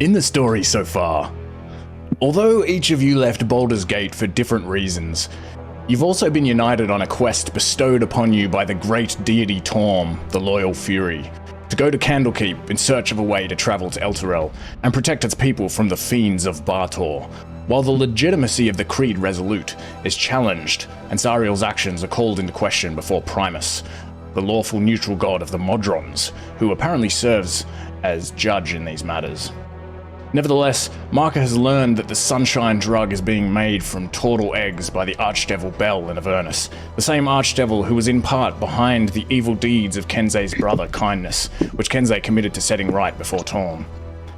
In the story so far, although each of you left Baldur's Gate for different reasons, you've also been united on a quest bestowed upon you by the great deity Torm, the Loyal Fury, to go to Candlekeep in search of a way to travel to Elturel and protect its people from the fiends of Bartor, while the legitimacy of the Creed Resolute is challenged and Zariel's actions are called into question before Primus, the lawful neutral god of the Modrons, who apparently serves as judge in these matters. Nevertheless, Marka has learned that the Sunshine drug is being made from turtle eggs by the Archdevil Bel in Avernus, the same Archdevil who was in part behind the evil deeds of Kenzei's brother Kindness, which Kenzei committed to setting right before Torm.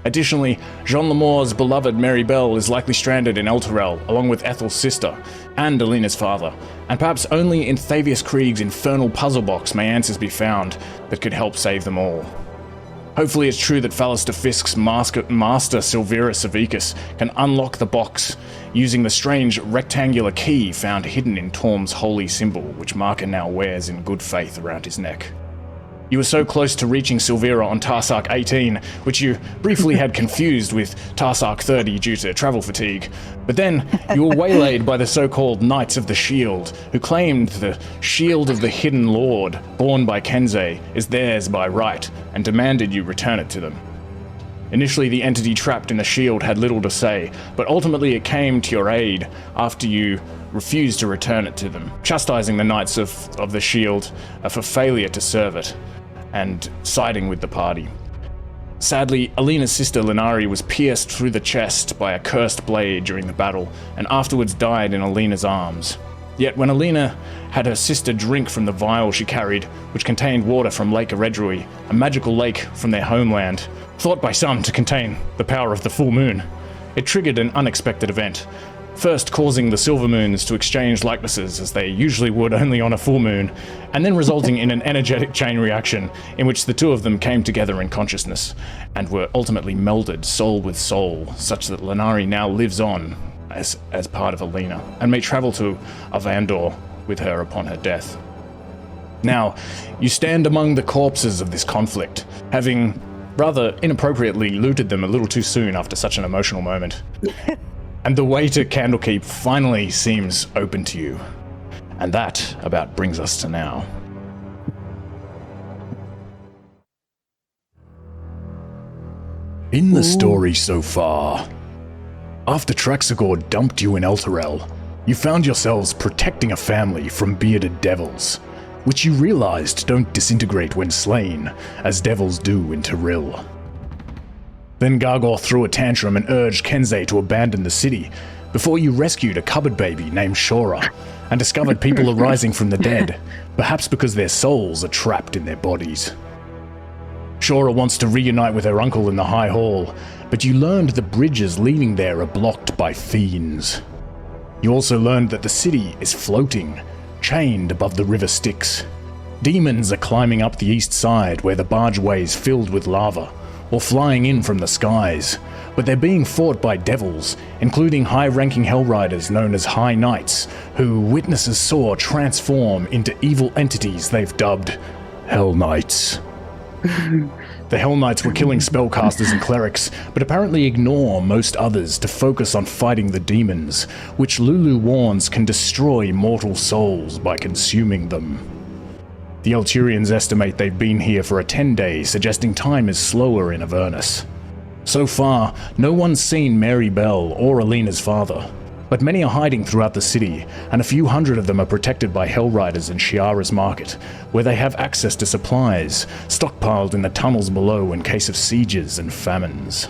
Additionally, Jean Lamour's beloved Mary Bell is likely stranded in Elturel, along with Ethel's sister, and Alina's father, and perhaps only in Thavius Krieg's infernal puzzle box may answers be found that could help save them all. Hopefully it's true that Phalister Fisk's master Silvera Savicus can unlock the box using the strange rectangular key found hidden in Torm's holy symbol, which Marka now wears in good faith around his neck. You were so close to reaching Silvera on Tarsark 18, which you briefly had confused with Tarsark 30 due to travel fatigue, but then you were waylaid by the so-called Knights of the Shield, who claimed the Shield of the Hidden Lord, borne by Kenzei, is theirs by right, and demanded you return it to them. Initially, the entity trapped in the shield had little to say, but ultimately it came to your aid after you refused to return it to them, chastising the Knights of the Shield for failure to serve it, and siding with the party. Sadly, Alina's sister Linari was pierced through the chest by a cursed blade during the battle, and afterwards died in Alina's arms. Yet when Alina had her sister drink from the vial she carried, which contained water from Lake Eredrui, a magical lake from their homeland, thought by some to contain the power of the full moon, it triggered an unexpected event, first causing the silver moons to exchange likenesses as they usually would only on a full moon, and then resulting in an energetic chain reaction in which the two of them came together in consciousness, and were ultimately melded soul with soul, such that Linari now lives on as part of Alina, and may travel to Avandor with her upon her death. Now, you stand among the corpses of this conflict, having rather inappropriately looted them a little too soon after such an emotional moment. And the way to Candlekeep finally seems open to you. And that about brings us to now. In the story so far, after Traxagor dumped you in Elturel, you found yourselves protecting a family from bearded devils, which you realized don't disintegrate when slain, as devils do in Teril. Then Gargor threw a tantrum and urged Kenzei to abandon the city, before you rescued a cupboard baby named Shora, and discovered people arising from the dead, perhaps because their souls are trapped in their bodies. Shora wants to reunite with her uncle in the High Hall, but you learned the bridges leading there are blocked by fiends. You also learned that the city is floating, chained above the river Styx. Demons are climbing up the east side where the bargeways filled with lava, or flying in from the skies, but they're being fought by devils, including high-ranking Hellriders known as High Knights, who witnesses saw transform into evil entities they've dubbed Hell Knights. The Hell Knights were killing spellcasters and clerics, but apparently ignore most others to focus on fighting the demons, which Lulu warns can destroy mortal souls by consuming them. The Elturians estimate they've been here for a 10 days, suggesting time is slower in Avernus. So far, no one's seen Mary Bell or Alina's father, but many are hiding throughout the city, and a few hundred of them are protected by Hellriders in Shiara's market, where they have access to supplies, stockpiled in the tunnels below in case of sieges and famines.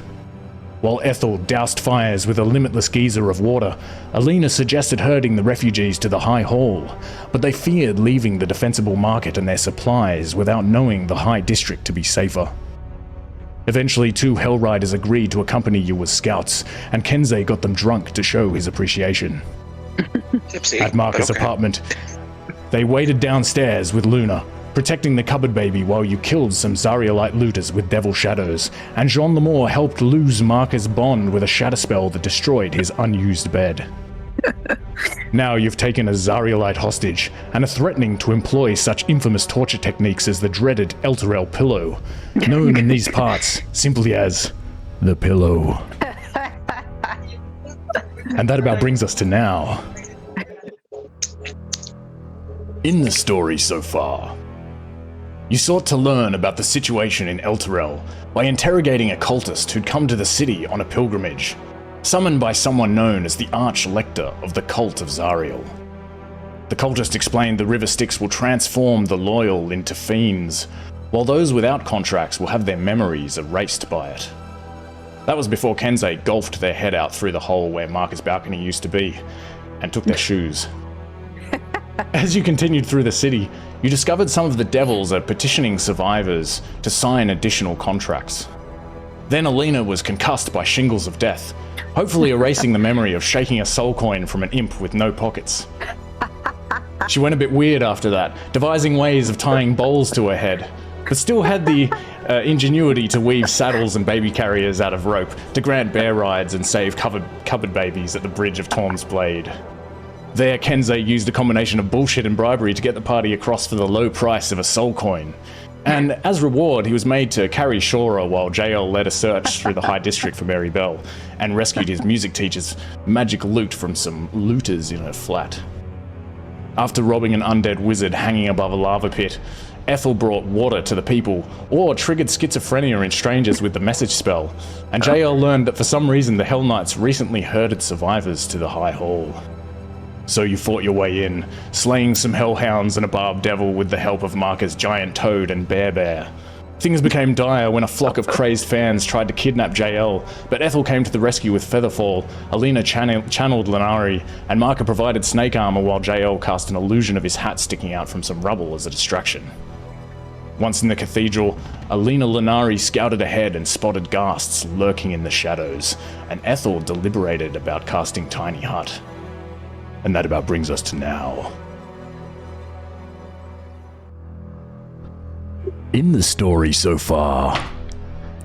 While Ethel doused fires with a limitless geyser of water, Alina suggested herding the refugees to the High Hall, but they feared leaving the defensible market and their supplies without knowing the High District to be safer. Eventually, 2 Hellriders agreed to accompany you as scouts, and Kenzei got them drunk to show his appreciation. Tipsy. At Marcus' apartment, they waited downstairs with Luna, protecting the cupboard baby while you killed some Zarielite looters with devil shadows, and Jean Lamour helped lose Marcus' bond with a shatter spell that destroyed his unused bed. Now you've taken a Zarielite hostage and are threatening to employ such infamous torture techniques as the dreaded Elturel pillow, known in these parts simply as the pillow. And that about brings us to now. In the story so far, you sought to learn about the situation in Elturel by interrogating a cultist who'd come to the city on a pilgrimage, summoned by someone known as the Arch-Lector of the Cult of Zariel. The cultist explained the River Styx will transform the loyal into fiends, while those without contracts will have their memories erased by it. That was before Kenzei golfed their head out through the hole where Marcus' balcony used to be, and took their shoes. As you continued through the city, you discovered some of the devils are petitioning survivors to sign additional contracts. Then Alina was concussed by shingles of death, hopefully erasing the memory of shaking a soul coin from an imp with no pockets. She went a bit weird after that, devising ways of tying bowls to her head, but still had the ingenuity to weave saddles and baby carriers out of rope to grant bear rides and save cupboard babies at the bridge of Torm's Blade. There, Kenzei used a combination of bullshit and bribery to get the party across for the low price of a soul coin. And as reward, he was made to carry Shora while JL led a search through the High District for Mary Bell and rescued his music teacher's magic loot from some looters in her flat. After robbing an undead wizard hanging above a lava pit, Ethel brought water to the people, or triggered schizophrenia in strangers with the message spell, and JL learned that for some reason the Hell Knights recently herded survivors to the High Hall. So you fought your way in, slaying some hellhounds and a barbed devil with the help of Marcus' giant toad and bear. Things became dire when a flock of crazed fans tried to kidnap JL, but Ethel came to the rescue with Featherfall, Alina channeled Lanari, and Marca provided snake armor while JL cast an illusion of his hat sticking out from some rubble as a distraction. Once in the cathedral, Alina Lanari scouted ahead and spotted ghasts lurking in the shadows, and Ethel deliberated about casting Tiny Hut. And that about brings us to now. In the story so far,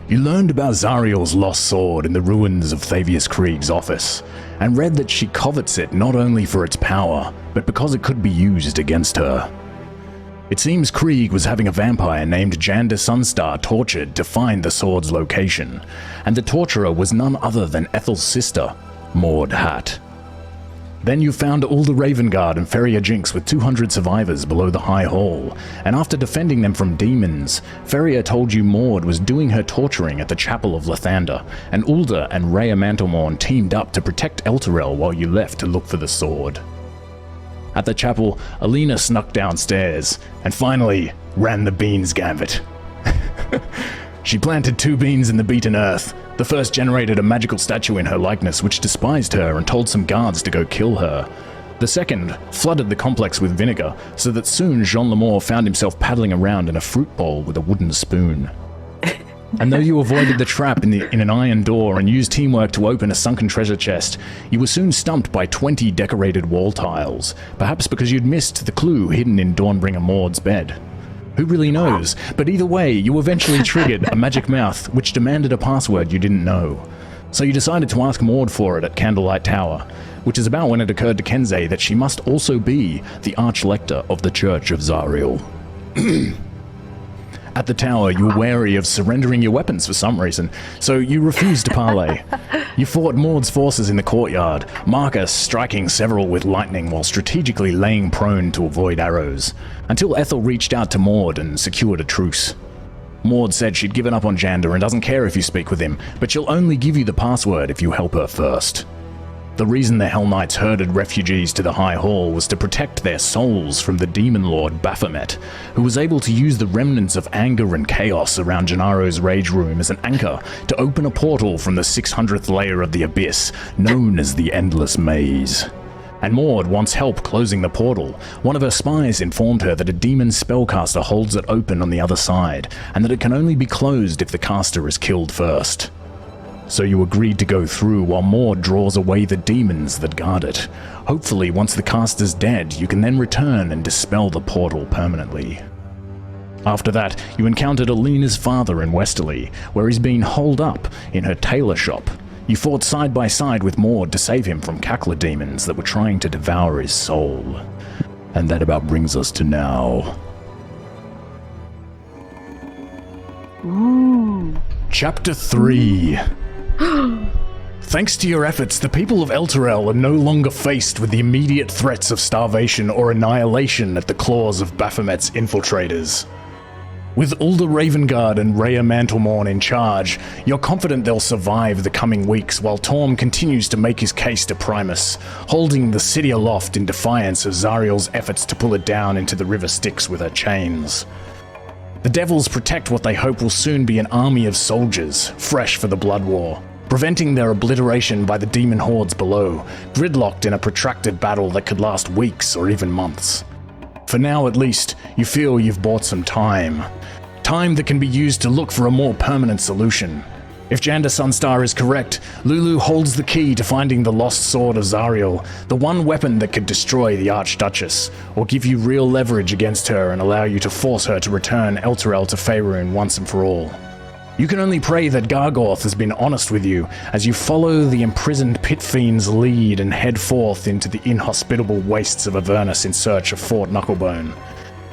you learned about Zariel's lost sword in the ruins of Thavius Krieg's office, and read that she covets it not only for its power, but because it could be used against her. It seems Krieg was having a vampire named Jander Sunstar tortured to find the sword's location, and the torturer was none other than Ethel's sister, Maud Hatt. Then you found Ulda Ravengard and Ferrier Jinx with 200 survivors below the High Hall, and after defending them from demons, Ferrier told you Maud was doing her torturing at the Chapel of Lathander, and Ulda and Rhea Mantelmorn teamed up to protect Elturel while you left to look for the sword. At the chapel, Alina snuck downstairs, and finally ran the beans gambit. She planted 2 beans in the beaten earth. The first generated a magical statue in her likeness which despised her and told some guards to go kill her. The second flooded the complex with vinegar, so that soon Jean Lemore found himself paddling around in a fruit bowl with a wooden spoon. And though you avoided the trap in an iron door and used teamwork to open a sunken treasure chest, you were soon stumped by 20 decorated wall tiles, perhaps because you'd missed the clue hidden in Dawnbringer Maud's bed. Who really knows? But either way, you eventually triggered a magic mouth which demanded a password you didn't know. So you decided to ask Maud for it at Candlelight Tower, which is about when it occurred to Kenzei that she must also be the Arch-Lector of the Church of Zariel. At the tower, you were wary of surrendering your weapons for some reason, so you refused to parley. You fought Maud's forces in the courtyard, Marcus striking several with lightning while strategically laying prone to avoid arrows, until Ethel reached out to Maud and secured a truce. Maud said she'd given up on Jander and doesn't care if you speak with him, but she'll only give you the password if you help her first. The reason the Hell Knights herded refugees to the High Hall was to protect their souls from the demon lord Baphomet, who was able to use the remnants of anger and chaos around Gennaro's Rage Room as an anchor to open a portal from the 600th layer of the Abyss, known as the Endless Maze. And Maud wants help closing the portal. One of her spies informed her that a demon spellcaster holds it open on the other side, and that it can only be closed if the caster is killed first. So you agreed to go through while Maud draws away the demons that guard it. Hopefully, once the caster's dead, you can then return and dispel the portal permanently. After that, you encountered Alina's father in Westerly, where he's been holed up in her tailor shop. You fought side by side with Maud to save him from cackler demons that were trying to devour his soul. And that about brings us to now. Ooh. Chapter 3. Thanks to your efforts, the people of Elturel are no longer faced with the immediate threats of starvation or annihilation at the claws of Baphomet's infiltrators. With Ulder Ravengard and Rhea Mantlemorn in charge, you're confident they'll survive the coming weeks while Torm continues to make his case to Primus, holding the city aloft in defiance of Zariel's efforts to pull it down into the river Styx with her chains. The Devils protect what they hope will soon be an army of soldiers, fresh for the Blood War, preventing their obliteration by the demon hordes below, gridlocked in a protracted battle that could last weeks or even months. For now at least, you feel you've bought some time. Time that can be used to look for a more permanent solution. If Janda Sunstar is correct, Lulu holds the key to finding the lost sword of Zariel, the one weapon that could destroy the Archduchess, or give you real leverage against her and allow you to force her to return Elturel to Faerun once and for all. You can only pray that Gargoth has been honest with you as you follow the imprisoned pit fiend's lead and head forth into the inhospitable wastes of Avernus in search of Fort Knucklebone.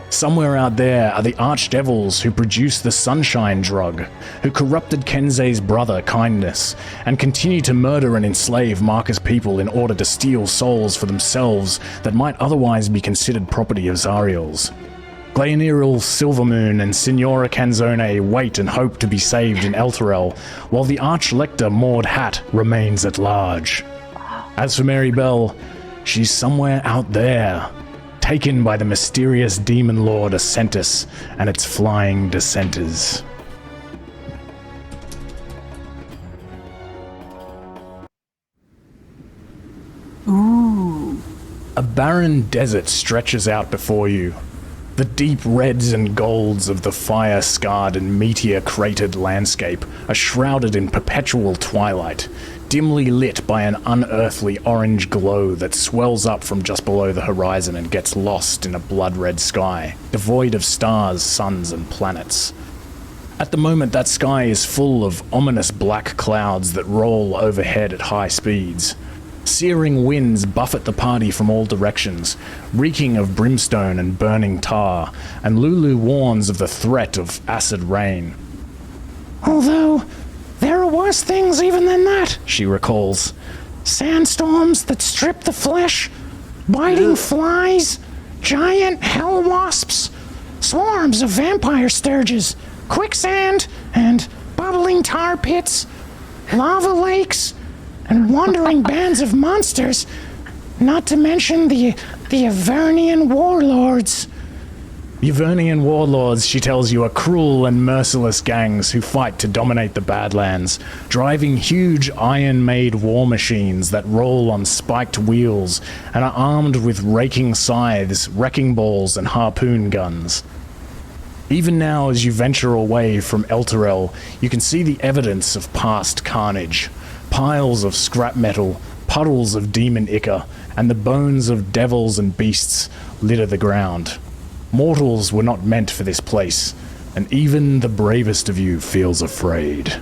Somewhere out there are the archdevils who produce the Sunshine Drug, who corrupted Kenzei's brother Kindness, and continue to murder and enslave Marcus people in order to steal souls for themselves that might otherwise be considered property of Zariel's. Glaeoniril, Silvermoon, and Signora Canzone wait and hope to be saved in Elturel, while the Archlector Maud Hat remains at large. As for Mary Bell, she's somewhere out there, taken by the mysterious demon lord Ascentus and its flying dissenters. Ooh. A barren desert stretches out before you. The deep reds and golds of the fire-scarred and meteor-cratered landscape are shrouded in perpetual twilight, dimly lit by an unearthly orange glow that swells up from just below the horizon and gets lost in a blood-red sky, devoid of stars, suns, and planets. At the moment, that sky is full of ominous black clouds that roll overhead at high speeds. Searing winds buffet the party from all directions, reeking of brimstone and burning tar, and Lulu warns of the threat of acid rain. Although, there are worse things even than that, she recalls. Sandstorms that strip the flesh, biting flies, giant hell wasps, swarms of vampire sturges, quicksand and bubbling tar pits, lava lakes, and wandering bands of monsters, not to mention the Avernian warlords. The Avernian warlords, she tells you, are cruel and merciless gangs who fight to dominate the Badlands, driving huge iron-made war machines that roll on spiked wheels and are armed with raking scythes, wrecking balls, and harpoon guns. Even now, as you venture away from Elturel, you can see the evidence of past carnage. Piles of scrap metal, puddles of demon ichor, and the bones of devils and beasts litter the ground. Mortals were not meant for this place, and even the bravest of you feels afraid.